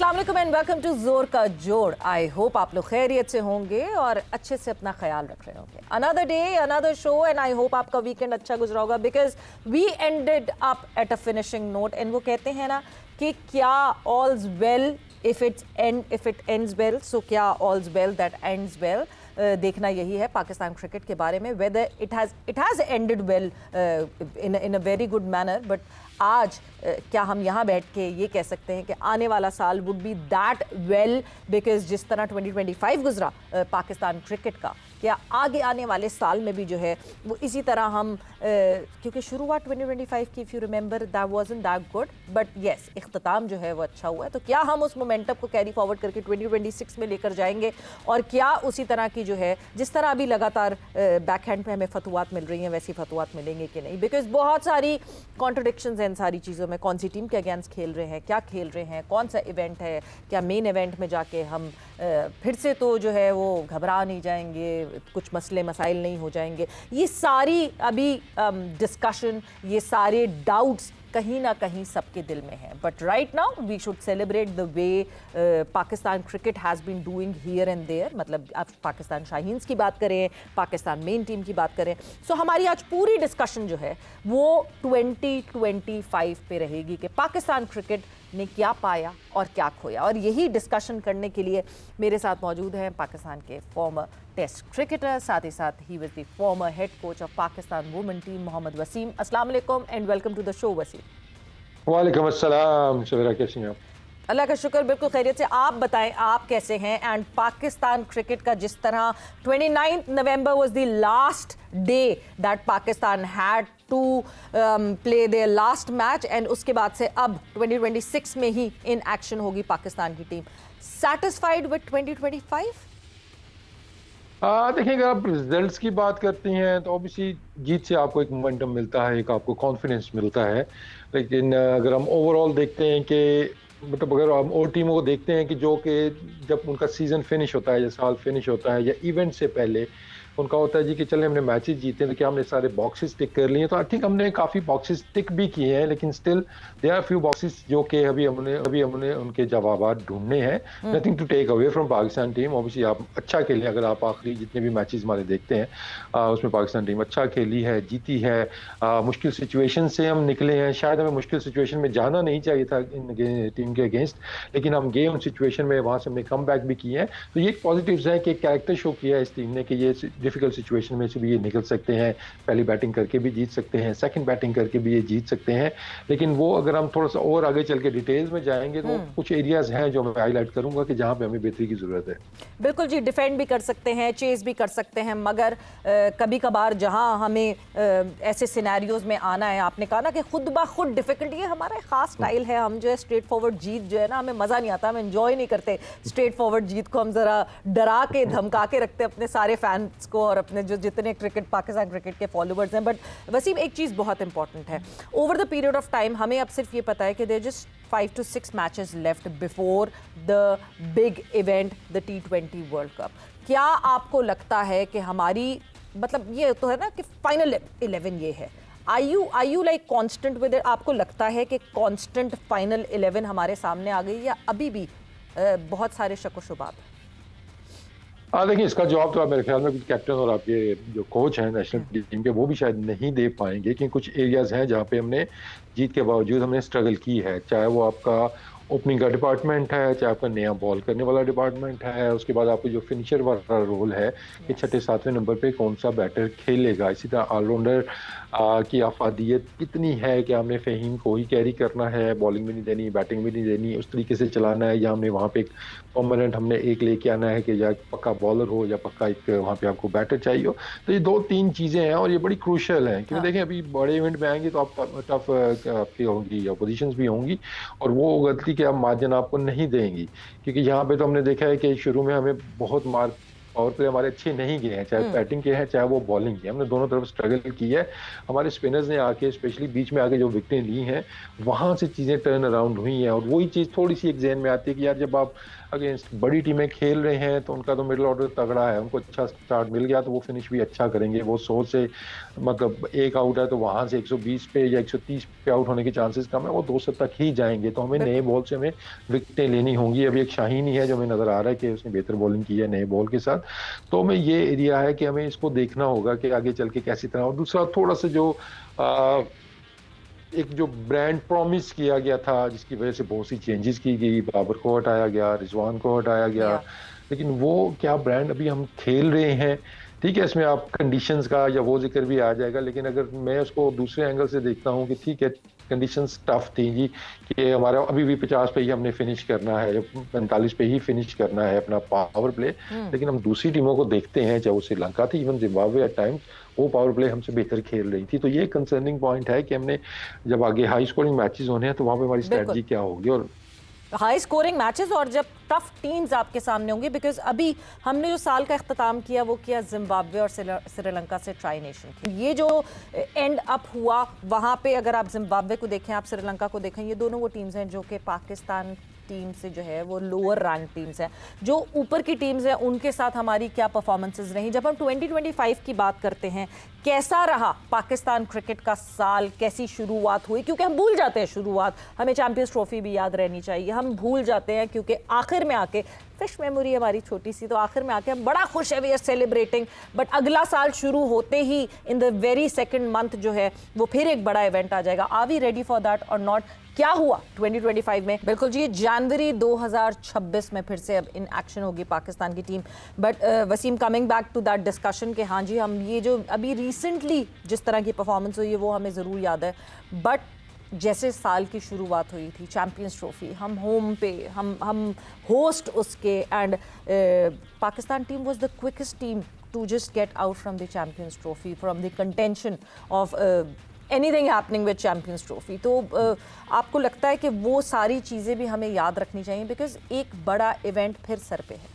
अस्सलाम वालेकुम and welcome to जोर का जोड़। आई होप आप लोग खैरियत से होंगे और अच्छे से अपना ख्याल रख रहे होंगे। Another day another show and I hope आपका वीकेंड अच्छा गुजरा होगा because we ended up at a finishing note. And वो कहते हैं ना कि क्या all's well if it ends well, so क्या all's well that ends well. देखना यही है पाकिस्तान क्रिकेट के बारे में, whether it has ended well in a very good manner. But आज क्या हम यहाँ बैठ के ये कह सकते हैं कि आने वाला साल would be that well, because जिस तरह 2025 गुजरा पाकिस्तान क्रिकेट का, क्या आगे आने वाले साल में भी जो है वो इसी तरह हम क्योंकि शुरुआत 2025 की if you remember that wasn't that good, but yes इख्तिताम जो है वो अच्छा हुआ है। तो क्या हम उस मोमेंटम को कैरी फॉरवर्ड करके 2026 में लेकर जाएंगे और क्या उसी तरह की जो है जिस तरह अभी लगातार बैक हैंड पे हमें फतवात मिल रही हैं वैसी फतवात मिलेंगे कि नहीं, बिकॉज बहुत सारी कॉन्ट्रडिक्शंस हैं इन सारी चीज़ों में। कौन सी टीम के अगेंस्ट खेल रहे हैं, क्या खेल रहे हैं, कौन सा इवेंट है, क्या मेन इवेंट में जाके हम फिर से तो जो है वो घबरा नहीं जाएंगे, कुछ मसले मसाइल नहीं हो जाएंगे। ये सारी अभी डिस्कशन, ये सारे डाउट्स कहीं ना कहीं सबके दिल में है। But right now we should celebrate the way Pakistan cricket has been doing here and there. मतलब आप पाकिस्तान शाहीन्स की बात करें, पाकिस्तान मेन टीम की बात करें, सो हमारी आज पूरी डिस्कशन जो है वो 2025 पे रहेगी कि पाकिस्तान क्रिकेट ने क्या पाया और क्या खोया। और यही डिस्कशन करने के लिए मेरे साथ मौजूद हैं पाकिस्तान के फॉर्मर टेस्ट क्रिकेटर, साथ ही साथ ही was the former head coach of Pakistan women team, Mohammad Wasim. अस्सलाम वालेकुम and welcome to the show Wasim. वालेकुम अस्सलाम। शबीरा कैसी हैं आप? अल्लाह का शुक्र, बिल्कुल खैरियत से। आप बताएं आप कैसे हैं? एंड पाकिस्तान क्रिकेट का जिस तरह 29 November was the last day that Pakistan had to play their last match, and उसके बाद से अब 2026 में ही इन एक्शन होगी पाकिस्तान की टीम। Satisfied with 2025? देखिए, अगर आप रिजल्ट्स की बात करती हैं तो ऑब्वियसली जीत से आपको एक मोमेंटम मिलता है, एक आपको कॉन्फिडेंस मिलता है। लेकिन अगर हम ओवरऑल देखते हैं कि मतलब अगर हम और टीमों को देखते हैं कि जो कि जब उनका सीज़न फिनिश होता है या साल फिनिश होता है या इवेंट से पहले उनका होता है जी कि चले हमने मैचेस जीते हैं तो क्या हमने सारे बॉक्सेस टिक कर लिए। तो आई थिंक हमने काफ़ी बॉक्सेस टिक भी किए हैं, लेकिन still there are few boxes जो कि अभी हमने उनके जवाब ढूंढने हैं। Nothing to take away from Pakistan team. Obviously आप अच्छा खेले, अगर आप आखिरी जितने भी मैचेस हमारे देखते हैं उसमें पाकिस्तान टीम अच्छा खेली है, जीती है। मुश्किल सिचुएशन से हम निकले हैं। शायद हमें मुश्किल सिचुएशन में जाना नहीं चाहिए था इन टीम के अगेंस्ट, लेकिन हम गए उन सिचुएशन में, वहाँ से हमने कम बैक भी किए हैं। तो ये एक पॉजिटिव्स है कि एक कैरेक्टर शो किया है इस टीम ने कि ये डिफिकल्ट सिचुएशन में से भी ये निकल सकते हैं। पहली बैटिंग करके भी जीत सकते हैं, सेकंड बैटिंग करके भी ये जीत सकते हैं। लेकिन वो अगर हम थोड़ा सा और आगे चल के डिटेल्स में जाएंगे तो कुछ एरियाज हैं जो मैं हाईलाइट करूंगा कि जहां पे हमें बेहतरी की जरूरत है। बिल्कुल जी, डिफेंड भी कर सकते हैं, चेस भी कर सकते हैं, मगर कभी कभार जहां हमें ऐसे सिनेरियोज में आना है, आपने कहा ना कि खुद ब खुद डिफिकल्ट, ये हमारा एक खास स्टाइल है। हम जो है स्ट्रेट फॉरवर्ड जीत जो है ना, हमें मज़ा नहीं आता, हम एंजॉय नहीं करते स्ट्रेट फॉरवर्ड जीत को। हम ज़रा डरा के धमका के रखते हैं अपने सारे फैंस को और अपने जो जितने क्रिकेट पाकिस्तान क्रिकेट के फॉलोवर्स हैं। बट वसीम, एक चीज़ बहुत इंपॉर्टेंट है, over the period of time हमें अब सिर्फ ये पता है कि there just 5 to 6 matches left before the big event, the T20 world cup. क्या आपको लगता है कि हमारी, मतलब ये तो है ना कि फाइनल 11 ये है, I you like constant with it? आपको लगता है कि कांस्टेंट फाइनल 11 हमारे सामने आ गई या अभी भी बहुत सारे शक व शुबात? देखिए, इसका जवाब तो आप मेरे ख्याल में कैप्टन और आपके जो कोच हैं नेशनल टीम के वो भी शायद नहीं दे पाएंगे, कि कुछ एरियाज हैं जहाँ पे हमने जीत के बावजूद हमने स्ट्रगल की है। चाहे वो आपका ओपनिंग का डिपार्टमेंट है, चाहे आपका नया बॉल करने वाला डिपार्टमेंट है, उसके बाद आपको जो फिनिशर वाला रोल है कि छठे सातवें नंबर पे कौन सा बैटर खेलेगा। इसी तरह ऑलराउंडर की अफादियत कितनी है कि हमने फ़हीम को ही कैरी करना है, बॉलिंग भी नहीं देनी, बैटिंग भी नहीं देनी, उस तरीके से चलाना है, या हमने वहाँ पे एक परमानेंट हमने एक लेके आना है कि या पक्का बॉलर हो या पक्का एक वहाँ पे आपको बैटर चाहिए हो। तो ये 2-3 चीज़ें हैं और ये बड़ी क्रूशल हैं, क्योंकि देखें अभी बड़े इवेंट में आएंगे तो आप टफ आपकी होंगी, अपोजिशंस भी होंगी, और वो गलती के आप मार्जिन आपको नहीं देंगी। क्योंकि यहाँ पे तो हमने देखा है कि शुरू में हमें बहुत मार पावर प्ले हमारे अच्छे नहीं गए हैं, चाहे बैटिंग के हैं चाहे वो बॉलिंग के, हमने दोनों तरफ स्ट्रगल की है। हमारे स्पिनर्स ने आके स्पेशली बीच में आके जो विकेटें ली हैं वहां से चीज़ें टर्न अराउंड हुई हैं, और वही चीज़ थोड़ी सी एक जहन में आती है कि यार जब आप अगेंस्ट बड़ी टीमें खेल रहे हैं तो उनका तो मिडिल ऑर्डर तगड़ा है, उनको अच्छा स्टार्ट मिल गया तो वो फिनिश भी अच्छा करेंगे। वो 100 से मतलब एक आउट है तो वहां से 120 पे या 130 पे आउट होने के चांसेस कम है, वो 200 तक ही जाएंगे। तो हमें नए बॉल से हमें विकेटें लेनी होंगी। अभी एक शाहीन ही है जो हमें नजर आ रहा है कि उसने बेहतर बॉलिंग की है नए बॉल के साथ। तो हमें ये एरिया है कि हमें इसको देखना होगा कि आगे चल के कैसी तरह। और दूसरा थोड़ा सा जो एक जो ब्रांड प्रॉमिस किया गया था जिसकी वजह से बहुत सी चेंजेस की गई, बाबर को हटाया गया, रिजवान को हटाया गया, लेकिन वो क्या ब्रांड अभी हम खेल रहे हैं। ठीक है, इसमें आप कंडीशंस का या वो जिक्र भी आ जाएगा, लेकिन अगर मैं उसको दूसरे एंगल से देखता हूँ कि ठीक है कंडीशंस टफ थी जी, कि हमारा अभी भी 50 पे ही हमने फिनिश करना है, 45 पे ही फिनिश करना है अपना पावर प्ले। लेकिन हम दूसरी टीमों को देखते हैं, चाहे वो श्रीलंका थी, इवन जिम्बाब्वे एट टाइम्स वो पावर प्ले हमसे बेहतर खेल रही थी। तो ये कंसर्निंग पॉइंट है कि हमने जब आगे हाई स्कोरिंग मैचेस होने हैं तो वहां पे हमारी स्ट्रेटजी क्या होगी। और हाई स्कोरिंग मैचेस और जब टफ टीम्स आपके सामने होंगी, बिकॉज अभी हमने जो साल का इख्तिताम किया वो किया जिम्बाब्वे और श्रीलंका से ट्राई नेशन। ये जो एंड अप हुआ वहाँ पे अगर आप जिम्बाब्वे को देखें, आप श्रीलंका को देखें, ये दोनों वो टीम्स हैं जो कि पाकिस्तान टीम से जो है वो लोअर रैंक टीम्स हैं। जो ऊपर की टीम्स हैं उनके साथ हमारी क्या परफॉर्मेंसेस रही। जब हम 2025 की बात करते हैं, कैसा रहा पाकिस्तान क्रिकेट का साल, कैसी शुरुआत हुई, क्योंकि हम भूल जाते हैं शुरुआत, हमें चैंपियंस ट्रॉफी भी याद रहनी चाहिए, हम भूल जाते हैं क्योंकि आखिर में आके फिश मेमोरी हमारी छोटी सी, तो आखिर में आके हम बड़ा खुश है, वी आर सेलिब्रेटिंग। बट अगला साल शुरू होते ही in the very second month जो है वो फिर एक बड़ा इवेंट आ जाएगा। Are we ready for that और नॉट? क्या हुआ 2025 में? बिल्कुल जी, जनवरी 2026 में फिर से अब इन एक्शन होगी पाकिस्तान की टीम। But Wasim, coming back to that discussion कि हाँ जी, हम ये जो अभी रिसेंटली जिस तरह की परफॉर्मेंस हुई है वो हमें ज़रूर याद है, बट जैसे साल की शुरुआत हुई थी, चैंपियंस ट्रॉफी, हम होम पे, हम होस्ट उसके, and Pakistan team was the quickest team to just get out from the champions trophy, from the contention of anything happening with champions trophy. तो आपको लगता है कि वो सारी चीज़ें भी हमें याद रखनी चाहिए, बिकॉज एक बड़ा इवेंट फिर सर पे है।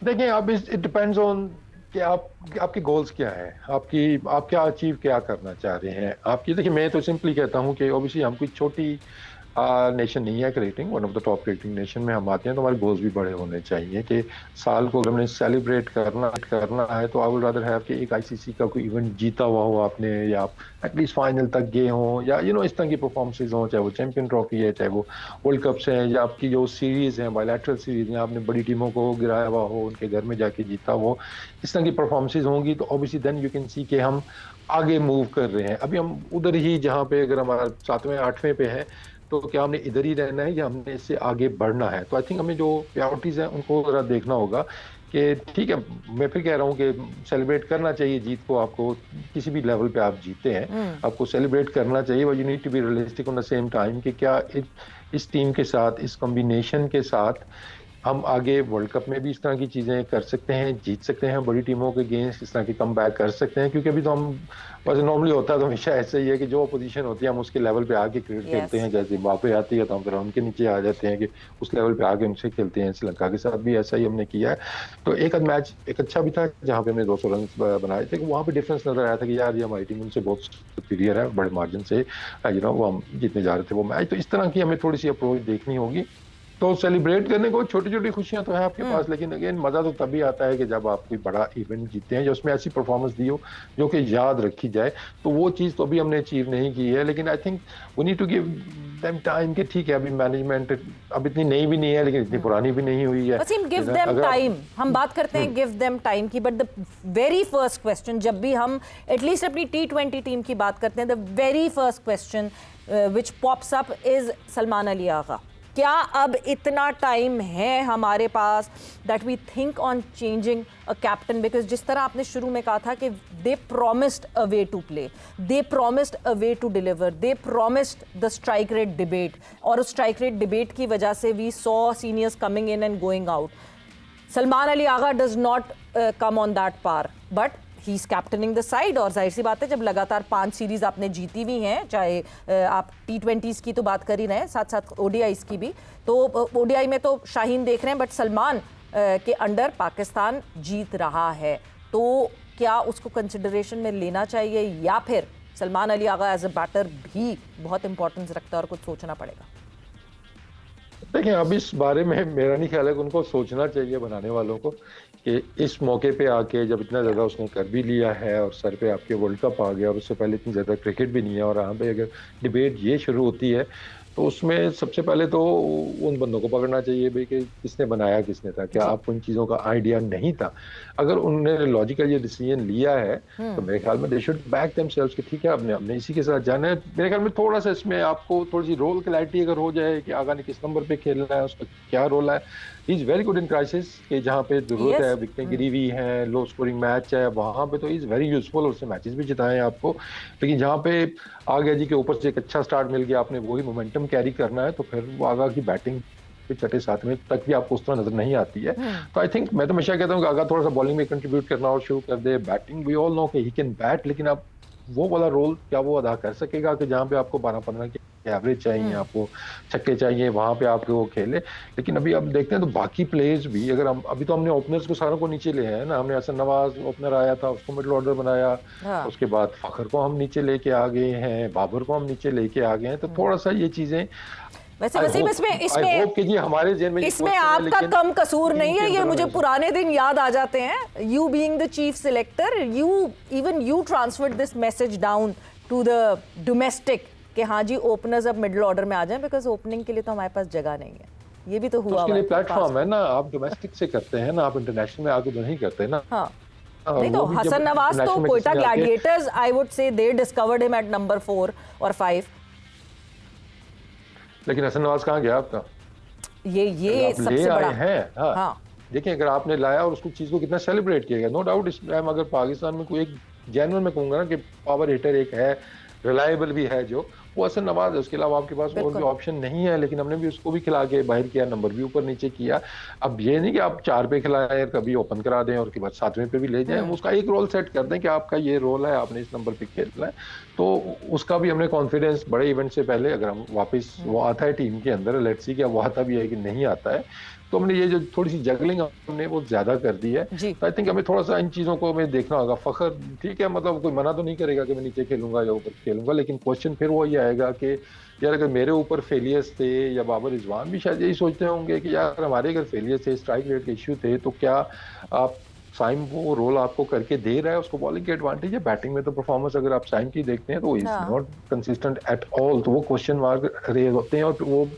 देखिए, अब इट डिपेंड्स ऑन कि आपके गोल्स क्या है, आप क्या अचीव क्या करना चाह रहे हैं आपकी। देखिए, मैं तो सिंपली कहता हूं कि ऑब्वियसली हम कोई छोटी नेशन नहीं है cricketing, one of the top cricketing nation में हम आते हैं, तो हमारे गोल्स भी बड़े होने चाहिए कि साल को अगर हमने सेलिब्रेट करना है तो आई वुड रादर हैव कि एक आईसीसी का कोई इवेंट जीता हुआ हो आपने, या आप एटलीस्ट फाइनल तक गए हों, या इस तरह की परफॉर्मेंसेज हों, चाहे वो चैंपियन ट्रॉफी है, चाहे वो वर्ल्ड कप्स हैं, या आपकी जो सीरीज हैं, बायलैटरल सीरीज हैं, आपने बड़ी टीमों को गिराया हुआ हो, उनके घर में जाके जीता हो, इस तरह की परफॉर्मेंसेज होंगी तो obviously then you can see कि हम आगे मूव कर रहे हैं। अभी हम उधर ही जहाँ पे अगर हमारा 7वें 8वें पे है तो क्या हमने इधर ही रहना है या हमने इससे आगे बढ़ना है। तो आई थिंक हमें जो प्रायोरिटीज हैं उनको जरा देखना होगा कि ठीक है, मैं फिर कह रहा हूँ कि सेलिब्रेट करना चाहिए जीत को। आपको किसी भी लेवल पे आप जीते हैं आपको सेलिब्रेट करना चाहिए, but you need to be realistic on the same time कि क्या इस टीम के साथ, इस कॉम्बिनेशन के साथ हम आगे वर्ल्ड कप में भी इस तरह की चीजें कर सकते हैं, जीत सकते हैं बड़ी टीमों के अगेंस्ट, इस तरह की कम बैक कर सकते हैं। क्योंकि अभी तो हम बस नॉर्मली होता है तो हमेशा ऐसा ही है कि जो अपोजिशन होती है हम उसके लेवल पे आके क्रिकेट खेलते हैं। जैसे जिम्बाब्वे आती है तो हम फिर उनके नीचे आ जाते हैं कि उस लेवल पे आके उनसे खेलते हैं। श्रीलंका के साथ भी ऐसा ही हमने किया है। तो एक आध मैच एक अच्छा भी था जहाँ पे हमने 200 रन बनाए थे, वहाँ पे डिफरेंस नजर आया था कि यार ये हमारी टीम उनसे बहुत सुपीरियर है, बड़े मार्जिन से वो हम जीतने जा रहे थे वो मैच। तो इस तरह की हमें थोड़ी सी अप्रोच देखनी होगी। तो सेलिब्रेट करने को छोटी छोटी खुशियां तो है आपके पास, लेकिन अगेन मजा तो तभी आता है कि जब आप कोई बड़ा इवेंट जीतते हैं, जो उसमें ऐसी परफॉर्मेंस दी हो जो कि याद रखी जाए। तो वो चीज तो अभी हमने अचीव नहीं की है, लेकिन I think we need to give them time कि ठीक है अभी मैनेजमेंट अब इतनी नई भी नहीं है लेकिन इतनी पुरानी भी नहीं हुई है। वसीम, गिव देम टाइम, हम बात करते हैं गिव देम टाइम की, but the very first question जब भी हम एटलीस्ट अपनी T20 टीम की बात करते हैं, the very first question which pops up is Salman Ali Agha. क्या अब इतना टाइम है हमारे पास that we think on changing a captain? Because जिस तरह आपने शुरू में कहा था कि they promised a way to play, they promised a way to deliver, they promised the strike rate debate, और उस स्ट्राइक रेट डिबेट की वजह से we saw seniors coming in and going out. Salman Ali Agha does not come on that par, but he is captaining the side. और जाहिर सी बात है जब लगातार 5 सीरीज आपने जीती हुई हैं, चाहे आप T20s की तो बात कर ही रहे हैं, साथ साथ ODIs की भी, तो ODI में तो शाहीन देख रहे हैं, बट सलमान के अंडर पाकिस्तान जीत रहा है। तो क्या उसको कंसिडरेशन में लेना चाहिए, या फिर सलमान अली आगा एज अ बैटर भी बहुत इंपॉर्टेंस रखता है और कुछ सोचना पड़ेगा? देखिए, अब इस बारे में मेरा नहीं ख्याल है कि उनको सोचना चाहिए बनाने वालों को कि इस मौके पे आके जब इतना ज़्यादा उसने कर भी लिया है और सर पे आपके वर्ल्ड कप आ गया और उससे पहले इतनी ज़्यादा क्रिकेट भी नहीं है और यहाँ पे अगर डिबेट ये शुरू होती है तो उसमें सबसे पहले तो उन बंदों को पकड़ना चाहिए भाई कि किसने बनाया किसने था, क्या आपको इन चीज़ों का आइडिया नहीं था? अगर उन्होंने लॉजिकल ये डिसीजन लिया है तो मेरे ख्याल में दे शुड बैक देमसेल्व्स कि ठीक है, हमने हमने इसी के साथ जाना है। मेरे ख्याल में थोड़ा सा इसमें आपको थोड़ी सी रोल क्लैरिटी अगर हो जाए कि आगा ने किस नंबर पे खेलना है, उसका क्या रोल है। He is very good in crisis कि जहाँ पे जरूरत है, विकेटें गिरी हुई हैं, लो स्कोरिंग मैच है, वहां पे तो इज वेरी यूजफुल और उससे मैचेस भी जिताए आपको। लेकिन जहाँ पे आ गया जी के ऊपर से एक अच्छा स्टार्ट मिल गया, आपने वही मोमेंटम कैरी करना है, तो फिर वो आगा की बैटिंग छठे सातवें तक भी आपको उस तरह नजर नहीं आती है। तो आई थिंक मैं तो हमेशा कहता हूँ कि आगा थोड़ा सा बॉलिंग में कंट्रीब्यूट करना और शुरू कर दे। बैटिंग वी ऑल नो कि ही कैन बैट, लेकिन आप वो वाला रोल क्या वो अदा कर सकेगा कि जहाँ पे आपको 12-15 की एवरेज चाहिए, आपको छक्के चाहिए, वहां पे आपके वो खेले। लेकिन अभी आप देखते हैं तो बाकी प्लेयर्स भी, अगर हम अभी तो हमने ओपनर्स को सारों को नीचे ले हैं ना, हमने हसन नवाज ओपनर आया था उसको मिडिल ऑर्डर बनाया, उसके बाद फखर को हम नीचे लेके आ गए हैं, बाबर को हम नीचे लेके आ गए हैं। तो थोड़ा सा ये चीजें वैसे वसीम इसमें आपका कम कसूर नहीं है। ये मुझे पुराने दिन याद आ जाते हैं। You being the chief selector, you transferred this message down to the domestic कि हाँ जी ओपनर्स अब मिडिल ऑर्डर में आ जाएं, बिकॉज ओपनिंग के लिए तो हमारे पास जगह नहीं है। ये भी तो हुआ, उसके लिए प्लेटफॉर्म है ना, आप डोमेस्टिक से करते हैं ना, आप इंटरनेशनल में आके तो नहीं करते ना। हाँ, नहीं तो हसन नवाज तो Quetta Gladiators I would say they discovered him at number 4 और 5। लेकिन हसन नवाज कहाँ गया आपका? ये सबसे बड़ा है। हाँ। देखिए, अगर आपने लाया और उसको चीज को कितना सेलिब्रेट किया गया, नो डाउट इस टाइम अगर पाकिस्तान में कोई एक जेन्युइन में कहूंगा ना कि पावर हिटर एक है, रिलायबल भी है, जो वो हसन नवाज है। उसके अलावा आपके पास और भी ऑप्शन नहीं है, लेकिन हमने भी उसको भी खिला के बाहर किया, नंबर भी ऊपर नीचे किया। अब ये नहीं कि आप 4 पे खिलाएं, कभी ओपन करा दें और उसके बाद 7वें पे भी ले जाएं। उसका एक रोल सेट कर दें कि आपका ये रोल है, आपने इस नंबर पे खेलना है। तो उसका भी हमने कॉन्फिडेंस बड़े इवेंट से पहले, अगर हम वापस वो आता है टीम के अंदर, लेट्स सी क्या वो आता भी है कि नहीं आता है, तो हमने ये जो थोड़ी सी जगलिंग हमने वो ज्यादा कर दी है। तो आई थिंक हमें थोड़ा सा इन चीजों को हमें देखना होगा। फखर ठीक है, मतलब कोई मना तो नहीं करेगा कि मैं नीचे खेलूंगा या ऊपर खेलूंगा, लेकिन क्वेश्चन फिर वो ये आएगा कि यार अगर मेरे ऊपर फेलियर्स थे, या बाबर रिजवान भी शायद यही सोचते होंगे कि यार हमारे अगर फेलियर्स थे, स्ट्राइक रेट के इश्यू थे, तो क्या आप साइम वो रोल आपको करके दे रहा है, उसको बॉलिंग के एडवांटेज है। बैटिंग में तो परफॉर्मेंस अगर आप साइम की देखते हैं तो is not consistent at all. तो वो क्वेश्चन मार्क रेज होते हैं, और वो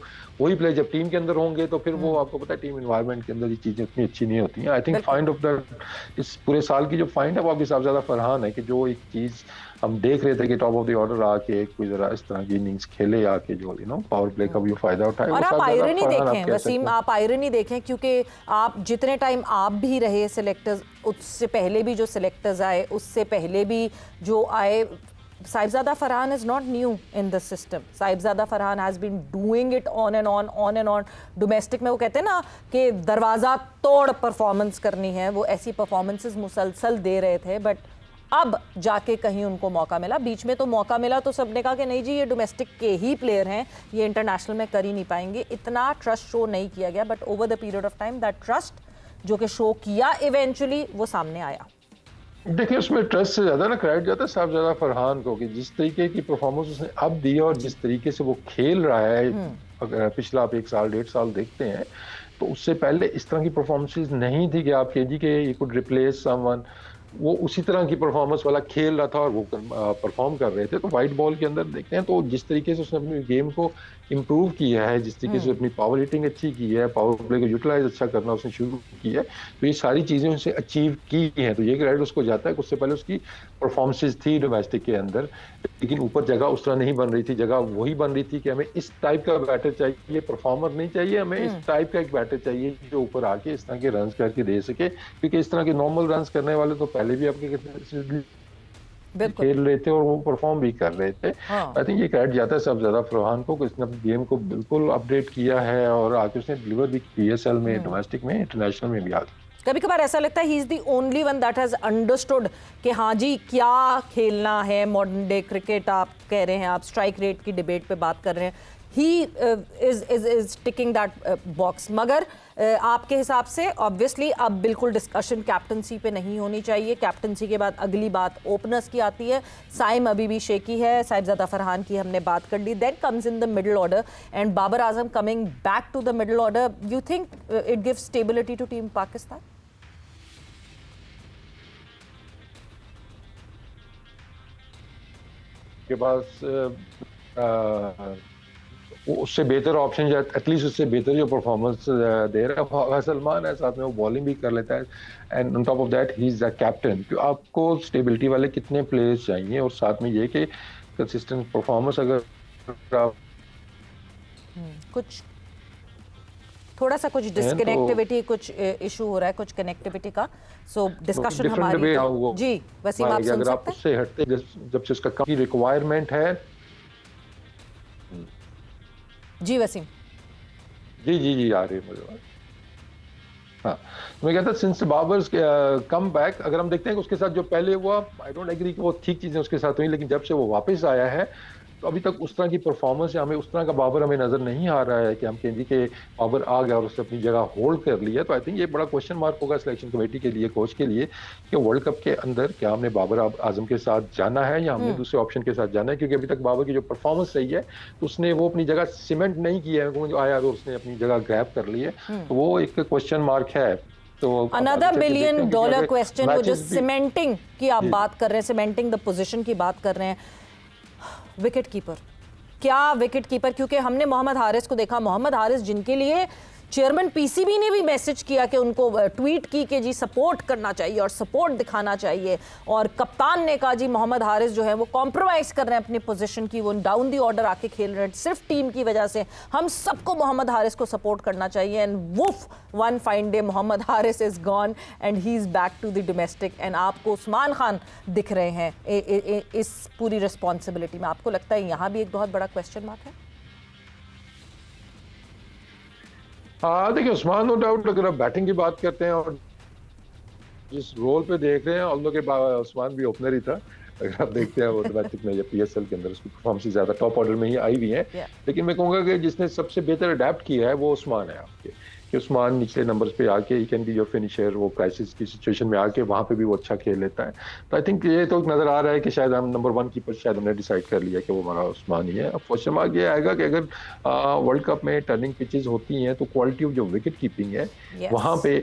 वही प्लेयर जब टीम के अंदर होंगे तो फिर वो आपको पता है टीम एनवायरनमेंट के अंदर ये चीजें उतनी अच्छी नहीं होती हैं। I think find of the इस पूरे साल की जो फाइंड है वो आपके साथ ज्यादा फरहान है कि जो एक चीज हम देख रहे थे कि टॉप ऑफ द ऑर्डर आके कोई जरा इस तरह की इनिंग्स खेले आके, जो पावर प्ले का भी फायदा उठाए। और आप आयरनी देखें वसीम, आप आयरनी देखें, क्योंकि आप जितने टाइम आप भी रहे सिलेक्टर्स, उससे पहले भी जो सिलेक्टर्स आए, उससे पहले भी जो आए, Saibzada Farhan is not new in the system. Saibzada Farhan has been doing it on and on. Domestic में वो कहते हैं ना कि दरवाज़ा तोड़ परफॉर्मेंस करनी है, वो ऐसी परफॉर्मेंसेस मुसलसल दे रहे थे, बट अब जाके कहीं उनको मौका मिला। बीच में तो मौका मिला तो सबने कहा कि नहीं जी ये डोमेस्टिक के ही प्लेयर हैं, ये इंटरनेशनल में कर ही नहीं पाएंगे। इतना ट्रस्ट शो नहीं किया गया, but over the period of time that trust जो कि शो किया इवेंचुअली वो सामने आया। देखिए, उसमें ट्रस्ट से ज्यादा ना क्रेडिट जाता है साहबजादा फरहान को कि जिस तरीके की परफॉर्मेंस उसने अब दी और जिस तरीके से वो खेल रहा है। अगर पिछला आप 1 साल 1.5 साल देखते हैं तो उससे पहले इस तरह की परफॉर्मेंसेस नहीं थी कि आप कहिए कि यू कुड रिप्लेस समवन। वो उसी तरह की परफॉर्मेंस वाला खेल रहा था और वो परफॉर्म कर रहे थे। तो वाइट बॉल के अंदर देखते हैं तो जिस तरीके से उसने अपनी गेम को इम्प्रूव किया है, जिस तरीके से अपनी पावर हिटिंग अच्छी की है, पावर प्ले को यूटिलाइज अच्छा करना उसने शुरू किया है, तो ये सारी चीजें उसने अचीव की हैं। तो ये क्रेडिट उसको जाता है। उससे पहले उसकी परफॉर्मेंसेज थी डोमेस्टिक के अंदर, लेकिन ऊपर जगह उस तरह नहीं बन रही थी। जगह वही बन रही थी कि हमें इस टाइप का बैटर चाहिए, परफॉर्मर नहीं चाहिए, हमें इस टाइप का एक बैटर चाहिए जो ऊपर आके इस तरह के रन करके दे सके। क्योंकि इस तरह के नॉर्मल रन करने वाले तो पहले भी आपके खेल रहे थे और वो परफॉर्म भी कर रहे थे। आई थिंक ये क्रेडिट जाता है सब ज्यादा फरहान को, इसने अपनी गेम को बिल्कुल अपडेट किया है और आके उसने डिलीवर भी PSL में, डोमेस्टिक में, इंटरनेशनल में भी आगे। कभी कभार ऐसा लगता है he is the only one that has understood कि हाँ जी क्या खेलना है मॉडर्न डे क्रिकेट। आप कह रहे हैं, आप स्ट्राइक रेट की डिबेट पे बात कर रहे हैं, he is ticking that box. मगर आपके हिसाब से ऑब्वियसली अब बिल्कुल डिस्कशन कैप्टनसी पे नहीं होनी चाहिए। कैप्टनसी के बाद अगली बात ओपनर्स की आती है। साइम अभी भी शेकी है, साहिबजादा फरहान की हमने बात कर ली। Then comes in the middle order and Babar Azam coming back to the middle order. You think it gives stability to team Pakistan? के पास उससे बेहतर ऑप्शन, एटलीस्ट उससे बेहतर जो परफॉर्मेंस दे रहा है सलमान है, साथ में वो बॉलिंग भी कर लेता है and on top of that he is the captain. तो आपको स्टेबिलिटी वाले कितने प्लेयर्स चाहिए और साथ में ये कि कंसिस्टेंट परफॉर्मेंस अगर आप कुछ थोड़ा सा कुछ डिस्कनेक्टिविटी कुछ इशू हो रहा है कुछ कनेक्टिविटी का। सो डिस्कशन हमारी जी वसीम आप सुन अगर आप उससे हटते जब से उसका काफी रिक्वायरमेंट है। जी वसीम जी आ रही है मुझे। हाँ, मैं कहता सिंस बाबर्स कम बैक अगर हम देखते हैं कि उसके साथ जो पहले हुआ, आई डोंट एग्री कि वो ठीक चीजें उसके साथ हुई, लेकिन जब से वो वापस आया है तो अभी तक उस तरह की परफॉर्मेंस है, हमें उस तरह का बाबर हमें नजर नहीं आ रहा है कि हम कहें कि बाबर आ गया और उसने अपनी जगह होल्ड कर लिया। तो आई थिंक ये बड़ा क्वेश्चन मार्क होगा सिलेक्शन कमेटी के लिए, कोच के लिए, कि वर्ल्ड कप के अंदर क्या हमने बाबर आजम के साथ जाना है या हमने दूसरे ऑप्शन के साथ जाना है। क्योंकि अभी तक बाबर की जो परफॉर्मेंस रही है तो उसने वो अपनी जगह सीमेंट नहीं किया है, जो आया तो उसने अपनी जगह ग्रैब कर ली है, तो वो एक क्वेश्चन मार्क है। तो अनदर $1 बिलियन क्वेश्चन, वो जो सीमेंटिंग की आप बात कर रहे हैं, सीमेंटिंग द पोजीशन की बात कर रहे हैं, विकेट कीपर, क्या विकेट कीपर? क्योंकि हमने मोहम्मद हारिस को देखा, मोहम्मद हारिस जिनके लिए चेयरमैन पीसीबी ने भी मैसेज किया कि उनको ट्वीट की कि जी सपोर्ट करना चाहिए और सपोर्ट दिखाना चाहिए, और कप्तान ने कहा जी मोहम्मद हारिस जो है वो कॉम्प्रोमाइज कर रहे हैं अपनी पोजीशन की, वो डाउन दी ऑर्डर आके खेल रहे हैं सिर्फ टीम की वजह से, हम सबको मोहम्मद हारिस को सपोर्ट करना चाहिए। एंड वुफ one fine day Mohammad Haris is gone and he is back to the domestic and आपको उस्मान खान दिख रहे हैं इस पूरी रिस्पॉन्सिबिलिटी में। आपको लगता है यहाँ भी एक बहुत बड़ा क्वेश्चन मार्क है? हाँ देखिए, उस्मान नो डाउट अगर आप बैटिंग की बात करते हैं और जिस रोल पे देख रहे हैं, ऑल्दो के उस्मान भी ओपनर ही था, अगर आप देखते हैं वो डोमेस्टिक में या पीएसएल के अंदर उसकी परफॉर्मेंस ज्यादा टॉप ऑर्डर में ही आई हुई है। लेकिन मैं कहूँगा कि जिसने सबसे बेहतर अडेप्ट किया है वो उस्मान है आपके, कि उस्मान निचले नंबर्स पे आके he can be your finisher, वो क्राइसिस की सिचुएशन में आके वहाँ पे भी वो अच्छा खेल लेता है। तो आई थिंक ये तो नजर आ रहा है कि शायद हम नंबर 1 कीपर शायद हमने डिसाइड कर लिया कि वो हमारा उस्मान ही है। अब क्वेश्चन मार्क ये आएगा कि अगर वर्ल्ड कप में टर्निंग पिचेस होती हैं तो क्वालिटी ऑफ जो विकेट कीपिंग है वहाँ पे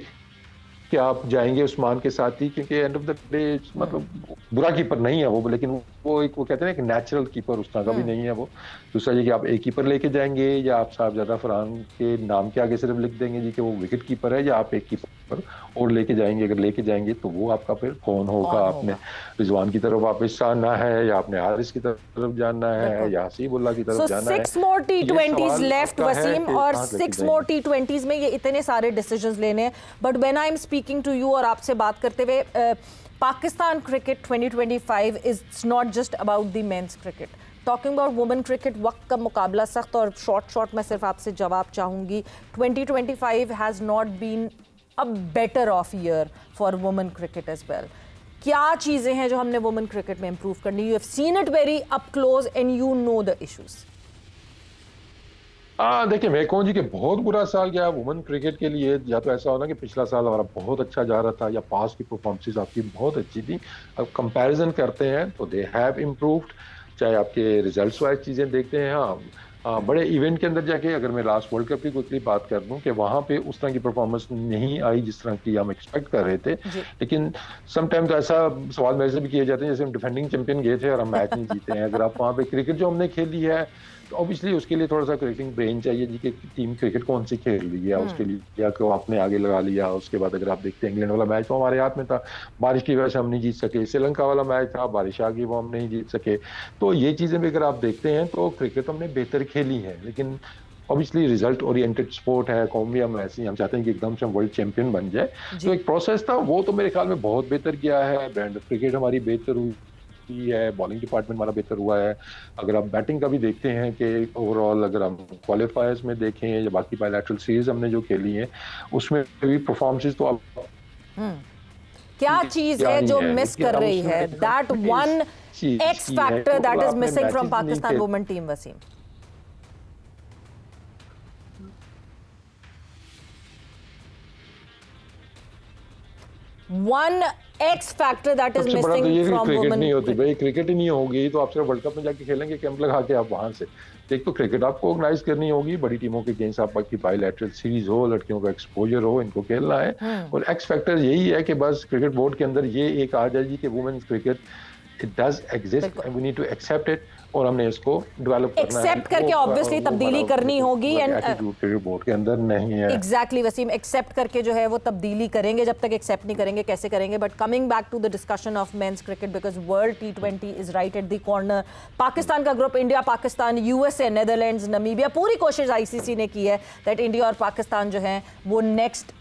क्या आप जाएंगे उस्मान के साथ ही, क्योंकि एंड ऑफ द डे मतलब बुरा कीपर नहीं है वो, लेकिन वो कहते हैं एक नेचुरल कीपर उस तरह का भी नहीं है वो। दूसरा ये कि आप एक कीपर लेके जाएंगे या आप साहिबजादा फरहान के नाम के आगे सिर्फ लिख देंगे जी कि वो विकेट कीपर है, या आप एक कीपर और लेके जाएंगे। अगर लेके जाएंगे तो वो आपका फिर कौन होगा? आपने रिजवान की तरफ वापस आना है या आपने हारिस की तरफ जाना है या हसीबुल्लाह की तरफ जाना है? 6 more T20s लेफ्ट वसीम, और 6 more T20s में ये इतने सारे डिसीजंस लेने हैं। But when I am speaking to you और आपसे बात करते हुए, Pakistan cricket 2025 is not just about the men's cricket, talking about women cricket. वक्त का मुकाबला सख्त, और शॉर्ट मैं सिर्फ आपसे जवाब चाहूंगी, 2025 has not been a better of year for women cricket as well. क्या चीजें हैं जो हमने वुमेन क्रिकेट में इंप्रूव करनी? You have seen it very up close and you know the issues. देखिए, मैं कहूँ जी कि बहुत बुरा साल गया वुमेन क्रिकेट के लिए। या तो ऐसा होना कि पिछला साल हमारा बहुत अच्छा जा रहा था या पास की परफॉर्मेंसेस आपकी बहुत अच्छी थी। अब कंपैरिजन करते हैं तो दे हैव इम्प्रूव्ड, चाहे आपके रिजल्ट्स वाइज चीज़ें देखते हैं। बड़े इवेंट के अंदर जाके अगर मैं लास्ट वर्ल्ड कप की क्विकली बात कर दूं कि वहाँ पे उस तरह की परफॉर्मेंस नहीं आई जिस तरह की हम एक्सपेक्ट कर रहे थे। लेकिन समटाइम तो ऐसा सवाल मेरे से भी किए जाते हैं जैसे हम डिफेंडिंग चैंपियन गए थे और हम मैच नहीं जीते हैं। अगर आप वहाँ पे क्रिकेट जो हमने खेली है तो ऑब्वियसली उसके लिए थोड़ा सा क्रिकेटिंग ब्रेन चाहिए जी कि टीम क्रिकेट कौन सी खेल रही है, उसके लिए या को आपने आगे लगा लिया। उसके बाद अगर आप देखते हैं इंग्लैंड वाला मैच वो हमारे हाथ में था, बारिश की वजह से हम नहीं जीत सके। श्रीलंका वाला मैच था, बारिश आ गई, वो हम नहीं जीत सके। तो ये चीजें भी अगर आप देखते हैं तो क्रिकेट हमने बेहतर खेली है, लेकिन ऑब्वियसली रिजल्ट ओरिएंटेड स्पोर्ट है, कौम भी हम ऐसे हम चाहते हैं कि एकदम से हम वर्ल्ड चैंपियन बन जाए। तो एक प्रोसेस था, वो तो मेरे ख्याल में बहुत बेहतर किया है। ब्रांड ऑफ क्रिकेट हमारी बेहतर हुई है, बॉलिंग डिपार्टमेंट हमारा बेहतर हुआ है। अगर आप बैटिंग का भी देखते हैं कि ओवरऑल अगर हम क्वालिफायर्स में देखें या बाकी बायलैटरल सीरीज हमने जो खेली है उसमें भी परफॉर्मेंसेस तो आप क्या चीज है जो मिस कर रही है? That one X factor that is missing from Pakistan women team Wasim. one X factor that is सबसे बड़ा तो missing ये कि from क्रिकेट women नहीं होती cricket. भाई, क्रिकेट ही नहीं होगी तो आप सिर्फ वर्ल्ड कप में जाके खेलेंगे कैंप लगा के आप वहां से। एक तो क्रिकेट आपको ऑर्गेनाइज करनी होगी, बड़ी टीमों के अगेंस्ट आपकी बायलैटरल सीरीज हो, लड़कियों का एक्सपोजर हो, इनको खेलना है। और एक्स फैक्टर यही है कि बस क्रिकेट बोर्ड के अंदर ये एक आ जाएगी कि women's cricket it does exist and we need to accept it, और हमने इसको डेवलप करना है। एक्सेप्ट करके ऑब्वियसली तब्दीली करनी होगी एंड एटीट्यूड क्रिकेट बोर्ड के अंदर नहीं है। एग्जैक्टली वसीम, एक्सेप्ट करके जो है वो तब्दीली करेंगे, जब तक एक्सेप्ट नहीं करेंगे कैसे करेंगे। But coming back to the discussion of men's cricket, because world T20 is right at the corner. Pakistan का group India, Pakistan, USA, Netherlands, Namibia, पूरी कोशिश आईसीसी ने की है दैट इंडिया और पाकिस्तान जो है वो नेक्स्ट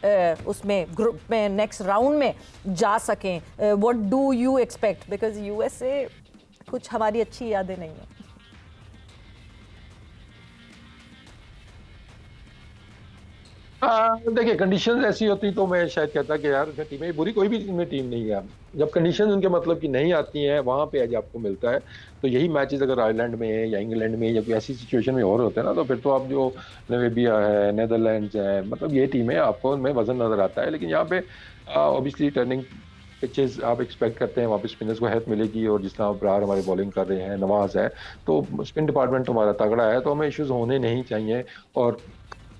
उसमें ग्रुप में नेक्स्ट राउंड में जा सकें। What do you expect, because USA कुछ हमारी अच्छी यादें नहीं है। देखिए कंडीशंस ऐसी होती तो मैं शायद कहता कि यार टीमें बुरी कोई भी में टीम नहीं है। जब कंडीशंस उनके मतलब की नहीं आती हैं, वहां पे आज आपको मिलता है। तो यही मैचेस अगर आयरलैंड में है या इंग्लैंड में या कोई ऐसी सिचुएशन में और होते हैं ना, तो फिर तो आप जो नमीबिया है, नेदरलैंड्स है, मतलब ये टीमें आपको उनमें वजन नजर आता है। लेकिन यहाँ पे ऑब्वियसली टर्निंग पिचेस आप एक्सपेक्ट करते हैं, वहाँ पे स्पिनर्स को हेल्प मिलेगी। और जिस तरह अब्रार हमारे बॉलिंग कर रहे हैं, नवाज है, तो स्पिन डिपार्टमेंट हमारा तगड़ा है, तो हमें इश्यूज होने नहीं चाहिए। और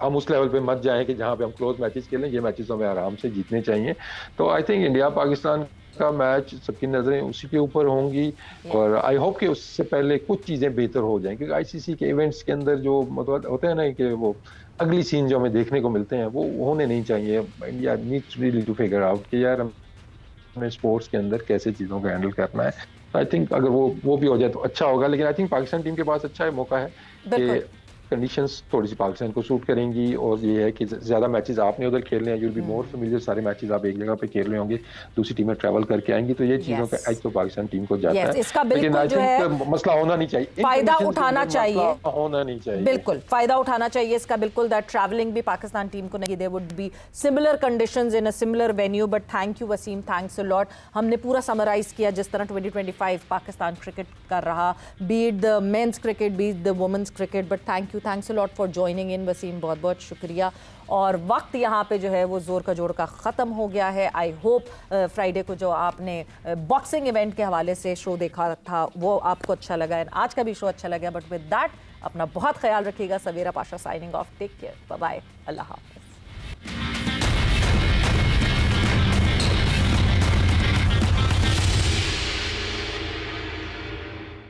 हम उस लेवल पे मत जाएं कि जहां पे हम क्लोज मैचेस खेलें। ये मैचेस हमें आराम से जीतने चाहिए। तो आई थिंक इंडिया पाकिस्तान का मैच सबकी नजरें उसी के ऊपर होंगी। और आई होप कि उससे पहले कुछ चीजें बेहतर हो जाएं, क्योंकि आईसीसी के इवेंट्स के अंदर जो मतलब होते हैं ना कि वो अगली सीन जो हमें देखने को मिलते हैं वो होने नहीं चाहिए। India needs really to figure out कि यार हमें स्पोर्ट्स के अंदर कैसे चीजों को हैंडल करना है। आई थिंक अगर वो भी हो जाए तो अच्छा होगा। लेकिन आई थिंक पाकिस्तान टीम के पास अच्छा है मौका है कि कंडीशंस थोड़ी सी पाकिस्तान को सूट करेंगी। और ये है कि ज्यादा मैचेस आपने उधर खेलने हैं, यूल बी मोर फेमिलियर, सारे मैचेस आप एक जगह पे खेल रहे होंगे, दूसरी टीमें ट्रैवल करके आएंगी, तो ये चीजों का एक तो पाकिस्तान टीम को जाता है। इसका लेकिन आई थिंक मसला होना नहीं चाहिए, फायदा उठाना चाहिए, होना नहीं चाहिए, बिल्कुल फायदा उठाना चाहिए इसका, बिल्कुल। दैट ट्रैवलिंग भी पाकिस्तान टीम को नहीं, there would be similar conditions in a similar venue. But thank you Wasim, thanks a lot. हमने पूरा समराइज किया जिस तरह 2025 पाकिस्तान क्रिकेट कर रहा, be it the men's cricket, be it the women's cricket. But thank you, thanks a lot for joining in Wasim, बहुत बहुत शुक्रिया। और वक्त यहाँ पे जो है वो जोर का जोड़ का ख़त्म हो गया है। आई होप फ्राइडे को जो आपने बॉक्सिंग इवेंट के हवाले से शो देखा था वो आपको अच्छा लगा, एंड आज का भी शो अच्छा लगा। बट विद दैट अपना बहुत ख्याल रखिएगा। Savera Pasha signing off, take care, bye bye, अल्लाह हाफ़िज़।